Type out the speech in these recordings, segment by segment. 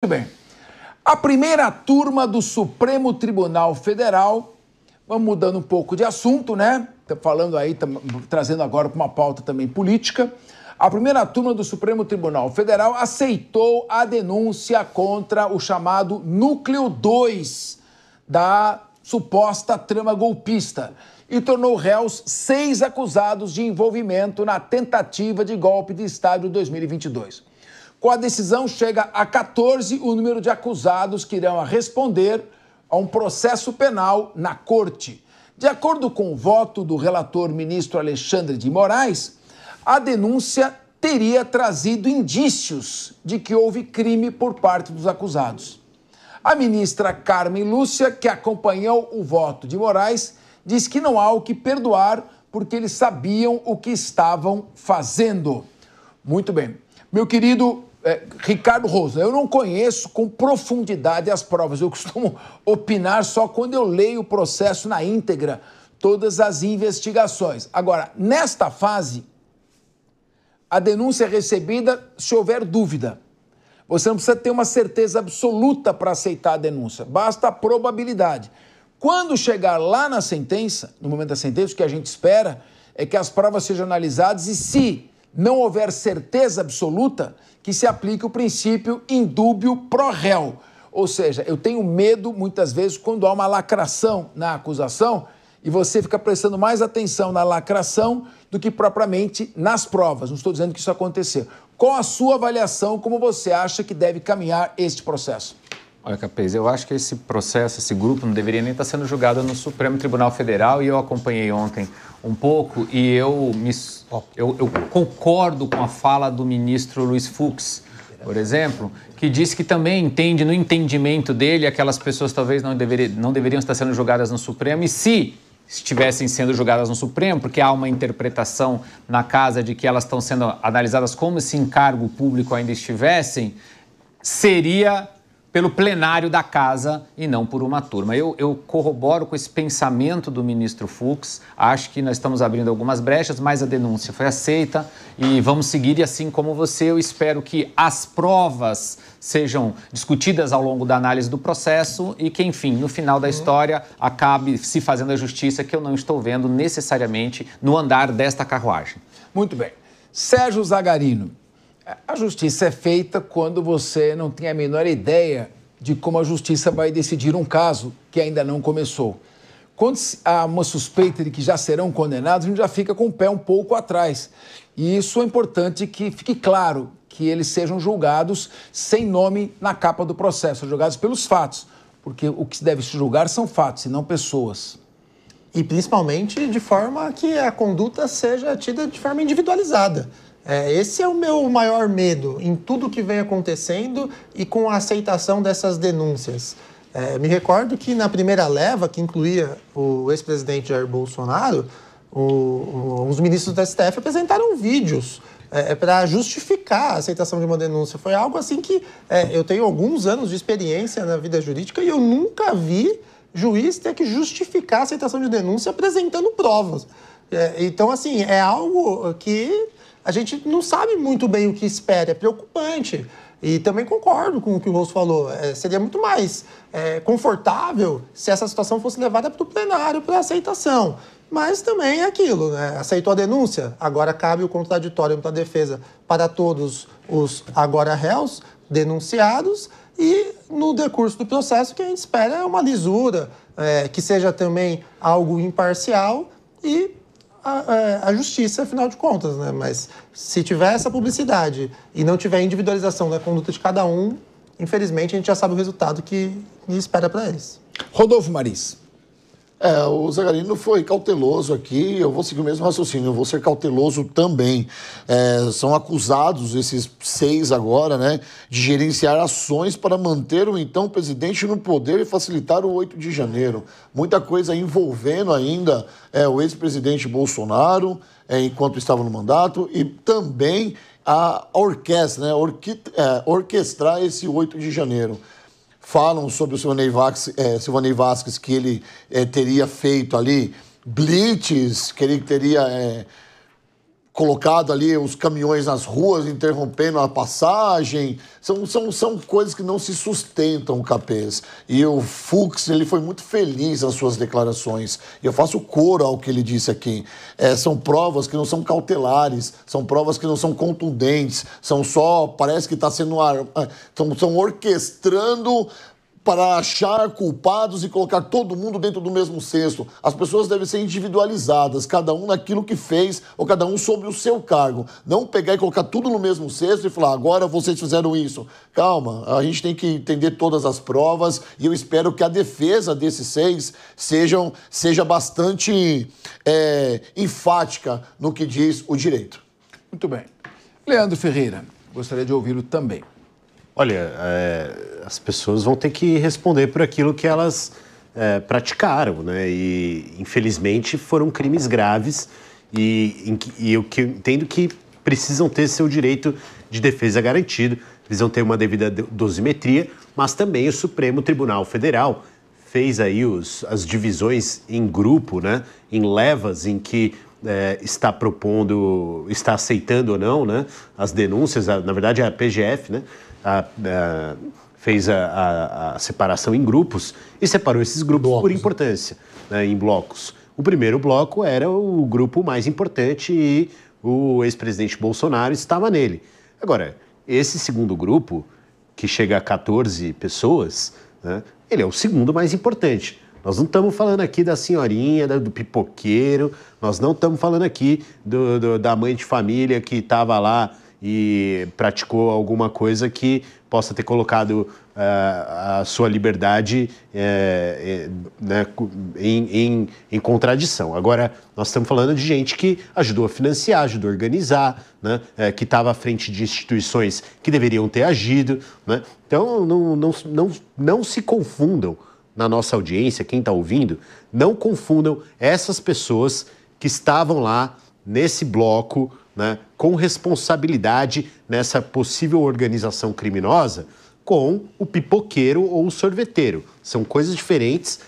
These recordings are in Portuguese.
Muito bem. A primeira turma do Supremo Tribunal Federal, vamos mudando um pouco de assunto, né? Falando aí, trazendo agora para uma pauta também política. A primeira turma do Supremo Tribunal Federal aceitou a denúncia contra o chamado Núcleo 2 da suposta trama golpista e tornou réus 6 acusados de envolvimento na tentativa de golpe de Estado de 2022. Com a decisão, chega a 14 o número de acusados que irão responder a um processo penal na Corte. De acordo com o voto do relator ministro Alexandre de Moraes, a denúncia teria trazido indícios de que houve crime por parte dos acusados. A ministra Carmen Lúcia, que acompanhou o voto de Moraes, diz que não há o que perdoar porque eles sabiam o que estavam fazendo. Muito bem. Meu querido Ricardo Rosa, eu não conheço com profundidade as provas. Eu costumo opinar só quando eu leio o processo na íntegra, todas as investigações. Agora, nesta fase, a denúncia é recebida se houver dúvida. Você não precisa ter uma certeza absoluta para aceitar a denúncia, basta a probabilidade. Quando chegar lá na sentença, no momento da sentença, o que a gente espera é que as provas sejam analisadas e, se não houver certeza absoluta, que se aplique o princípio indúbio pro réu. Ou seja, eu tenho medo, muitas vezes, quando há uma lacração na acusação e você fica prestando mais atenção na lacração do que propriamente nas provas. Não estou dizendo que isso aconteceu. Qual a sua avaliação, como você acha que deve caminhar este processo? Olha, Capês, eu acho que esse processo, esse grupo, não deveria nem estar sendo julgado no Supremo Tribunal Federal, e eu acompanhei ontem um pouco e eu concordo com a fala do ministro Luiz Fux, por exemplo, que disse que também entende, no entendimento dele, aquelas pessoas talvez não deveriam estar sendo julgadas no Supremo, e se estivessem sendo julgadas no Supremo, porque há uma interpretação na casa de que elas estão sendo analisadas como se em cargo público ainda estivessem, seria pelo plenário da casa e não por uma turma. Eu corroboro com esse pensamento do ministro Fux, acho que nós estamos abrindo algumas brechas, mas a denúncia foi aceita e vamos seguir, e assim como você, eu espero que as provas sejam discutidas ao longo da análise do processo e que, enfim, no final da história, acabe se fazendo a justiça que eu não estou vendo necessariamente no andar desta carruagem. Muito bem. Sérgio Zagarino, a justiça é feita quando você não tem a menor ideia de como a justiça vai decidir um caso que ainda não começou. Quando há uma suspeita de que já serão condenados, a gente já fica com o pé um pouco atrás. E isso é importante que fique claro, que eles sejam julgados sem nome na capa do processo, julgados pelos fatos, porque o que se deve se julgar são fatos e não pessoas. E principalmente de forma que a conduta seja tida de forma individualizada. Esse é o meu maior medo em tudo que vem acontecendo e com a aceitação dessas denúncias. Me recordo que na primeira leva, que incluía o ex-presidente Jair Bolsonaro, os ministros do STF apresentaram vídeos para justificar a aceitação de uma denúncia. Foi algo assim que eu tenho alguns anos de experiência na vida jurídica e eu nunca vi juiz ter que justificar a aceitação de denúncia apresentando provas. Então, assim, é algo que a gente não sabe muito bem o que espera, é preocupante. E também concordo com o que o Rosso falou, seria muito mais confortável se essa situação fosse levada para o plenário para aceitação. Mas também é aquilo, né? Aceitou a denúncia, agora cabe o contraditório para a defesa para todos os agora réus denunciados, e no decurso do processo o que a gente espera é uma lisura, que seja também algo imparcial e a justiça, afinal de contas, né? Mas se tiver essa publicidade e não tiver individualização da conduta de cada um, infelizmente a gente já sabe o resultado que espera para eles. Rodolfo Maris. O Zagarino foi cauteloso aqui, eu vou seguir o mesmo raciocínio, eu vou ser cauteloso também. São acusados, esses 6 agora, né, de gerenciar ações para manter o então presidente no poder e facilitar o 8 de janeiro. Muita coisa envolvendo ainda o ex-presidente Bolsonaro, enquanto estava no mandato, e também a orquestra, né, orquestrar esse 8 de janeiro. Falam sobre o Silvanei Vasquez, que ele teria feito ali blitz, que ele teria colocado ali os caminhões nas ruas, interrompendo a passagem. São coisas que não se sustentam, Capês. E o Fux, ele foi muito feliz nas suas declarações. E eu faço coro ao que ele disse aqui. São provas que não são cautelares, são provas que não são contundentes, parece que está sendo... Estão orquestrando para achar culpados e colocar todo mundo dentro do mesmo cesto. As pessoas devem ser individualizadas, cada um naquilo que fez, ou cada um sobre o seu cargo. Não pegar e colocar tudo no mesmo cesto e falar, agora vocês fizeram isso. Calma, a gente tem que entender todas as provas e eu espero que a defesa desses 6 seja bastante enfática no que diz o direito. Muito bem. Leandro Ferreira, gostaria de ouvi-lo também. Olha, as pessoas vão ter que responder por aquilo que elas praticaram, né? E, infelizmente, foram crimes graves e eu entendo que precisam ter seu direito de defesa garantido, precisam ter uma devida dosimetria, mas também o Supremo Tribunal Federal fez aí as divisões em grupo, né? Em levas em que está aceitando ou não, né? As denúncias, na verdade, a PGF, né? Fez a separação em grupos e separou esses grupos por importância, né, em blocos. O primeiro bloco era o grupo mais importante e o ex-presidente Bolsonaro estava nele. Agora, esse segundo grupo, que chega a 14 pessoas, né, ele é o segundo mais importante. Nós não estamos falando aqui da senhorinha, do pipoqueiro, nós não estamos falando aqui da mãe de família que estava lá e praticou alguma coisa que possa ter colocado a sua liberdade né, em contradição. Agora, nós estamos falando de gente que ajudou a financiar, ajudou a organizar, né, que estava à frente de instituições que deveriam ter agido. Né? Então, não se confundam na nossa audiência, quem está ouvindo, não confundam essas pessoas que estavam lá nesse bloco, né, com responsabilidade nessa possível organização criminosa com o pipoqueiro ou o sorveteiro. São coisas diferentes.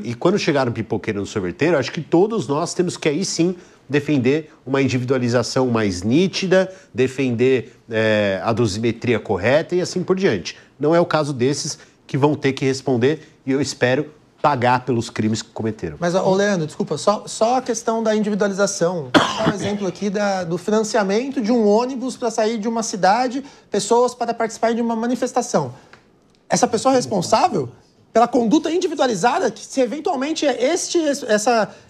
E quando chegar no pipoqueiro ou no sorveteiro, acho que todos nós temos que aí sim defender uma individualização mais nítida, defender a dosimetria correta e assim por diante. Não é o caso desses que vão ter que responder e eu espero pagar pelos crimes que cometeram. Mas, Leandro, desculpa, só a questão da individualização. Vou dar um exemplo aqui do financiamento de um ônibus para sair de uma cidade, pessoas para participar de uma manifestação. Essa pessoa é responsável pela conduta individualizada, que se eventualmente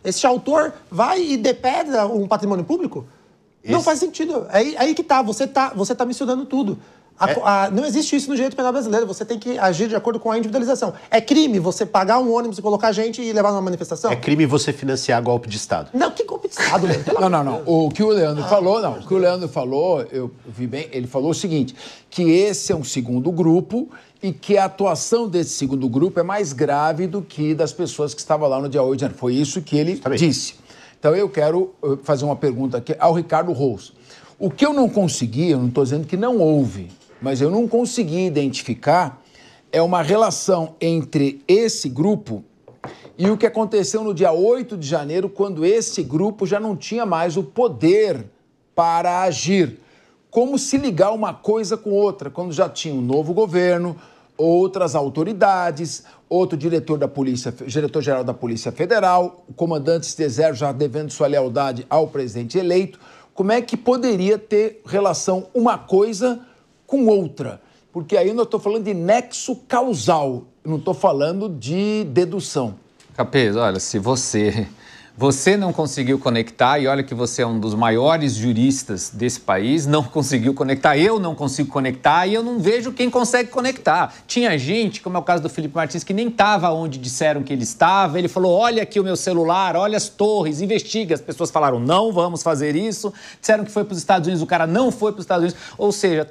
este autor vai e depeda um patrimônio público? Não faz sentido. Aí que tá, você tá misturando tudo. Não existe isso no direito penal brasileiro. Você tem que agir de acordo com a individualização. É crime você pagar um ônibus e colocar gente e levar numa manifestação? É crime você financiar golpe de Estado. Não, que golpe de Estado, Leandro? Não. O que o Leandro falou, eu vi bem, ele falou o seguinte, que esse é um segundo grupo e que a atuação desse segundo grupo é mais grave do que das pessoas que estavam lá no dia 8 de janeiro. Foi isso que ele disse. Então eu quero fazer uma pergunta aqui ao Ricardo Rousso. O que eu não consegui, eu não estou dizendo que não houve, mas eu não consegui identificar uma relação entre esse grupo e o que aconteceu no dia 8 de janeiro, quando esse grupo já não tinha mais o poder para agir. Como se ligar uma coisa com outra, quando já tinha um novo governo, outras autoridades, outro diretor-geral da Polícia Federal, comandantes de exército já devendo sua lealdade ao presidente eleito. Como é que poderia ter relação uma coisa com outra? Porque aí eu estou falando de nexo causal, eu não estou falando de dedução. Capês, olha, se você não conseguiu conectar, e olha que você é um dos maiores juristas desse país, não conseguiu conectar, eu não consigo conectar e eu não vejo quem consegue conectar. Tinha gente, como é o caso do Felipe Martins, que nem estava onde disseram que ele estava, ele falou, olha aqui o meu celular, olha as torres, investiga. As pessoas falaram, não vamos fazer isso, disseram que foi para os Estados Unidos, o cara não foi para os Estados Unidos. Ou seja,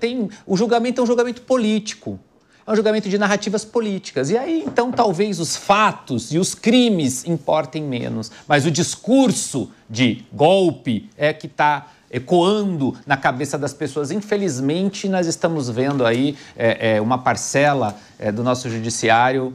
o julgamento é um julgamento político. É um julgamento de narrativas políticas. E aí, então, talvez os fatos e os crimes importem menos. Mas o discurso de golpe é que está ecoando na cabeça das pessoas. Infelizmente, nós estamos vendo aí uma parcela do nosso judiciário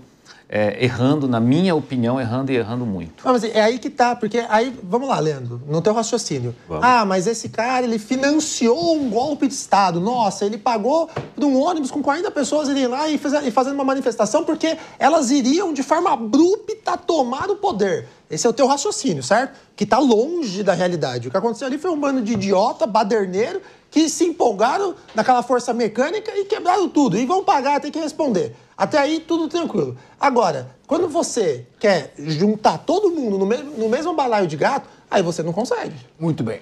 errando, na minha opinião, errando e errando muito. Não, mas é aí que tá, porque aí, vamos lá, Leandro, no teu raciocínio. Vamos. Ah, mas esse cara, ele financiou um golpe de Estado. Nossa, ele pagou por um ônibus com 40 pessoas irem lá e fazendo uma manifestação porque elas iriam de forma abrupta tomar o poder. Esse é o teu raciocínio, certo? Que tá longe da realidade. O que aconteceu ali foi um bando de idiota, baderneiro, que se empolgaram naquela força mecânica e quebraram tudo. E vão pagar, tem que responder. Até aí, tudo tranquilo. Agora, quando você quer juntar todo mundo no mesmo balaio de gato, aí você não consegue. Muito bem.